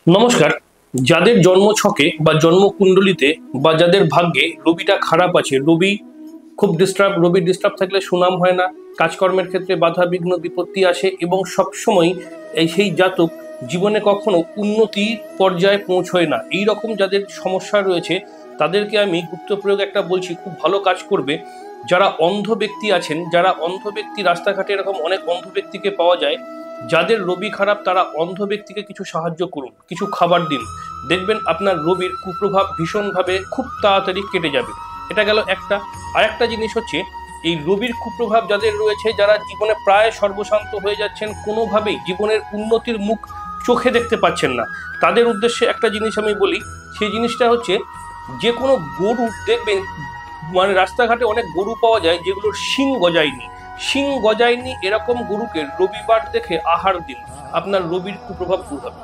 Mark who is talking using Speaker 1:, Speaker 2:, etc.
Speaker 1: নমস্কার। যাদের জন্মছকে বা জন্মকুণ্ডলিতে বা যাদের ভাগ্যে রবিটা খারাপ আছে, রবি ডিস্টার্ব থাকলে সুনাম হয় না, কাজকর্মের ক্ষেত্রে বাধা বিঘ্ন বিপত্তি আসে এবং সবসময় সেই জাতক জীবনে কখনো উন্নতির পর্যায়ে পৌঁছয় না। এই রকম যাদের সমস্যা রয়েছে তাদেরকে আমি গুপ্ত প্রয়োগ একটা বলছি, খুব ভালো কাজ করবে। যারা অন্ধ ব্যক্তি আছেন, যারা অন্ধ ব্যক্তি, রাস্তাঘাটে এরকম অনেক অন্ধ ব্যক্তিকে পাওয়া যায়, যাদের রবি খারাপ তারা অন্ধ ব্যক্তিকে কিছু সাহায্য করুন, কিছু খাবার দিন, দেখবেন আপনার রবির কুপ্রভাব ভীষণভাবে খুব তাড়াতাড়ি কেটে যাবে। এটা গেল একটা। আর একটা জিনিস হচ্ছে, এই রবির কুপ্রভাব যাদের রয়েছে, যারা জীবনে প্রায় সর্বশান্ত হয়ে যাচ্ছেন, কোনোভাবেই জীবনের উন্নতির মুখ চোখে দেখতে পাচ্ছেন না, তাদের উদ্দেশ্যে একটা জিনিস আমি বলি। সেই জিনিসটা হচ্ছে, যে কোনো গরু দেখবেন, মানে রাস্তাঘাটে অনেক গরু পাওয়া যায় যেগুলোর শিং গজায়নি, এরকম গরুকে রবিবার দেখে আহার দিন, আপনার রবির কুপ্রভাব দূর হবে।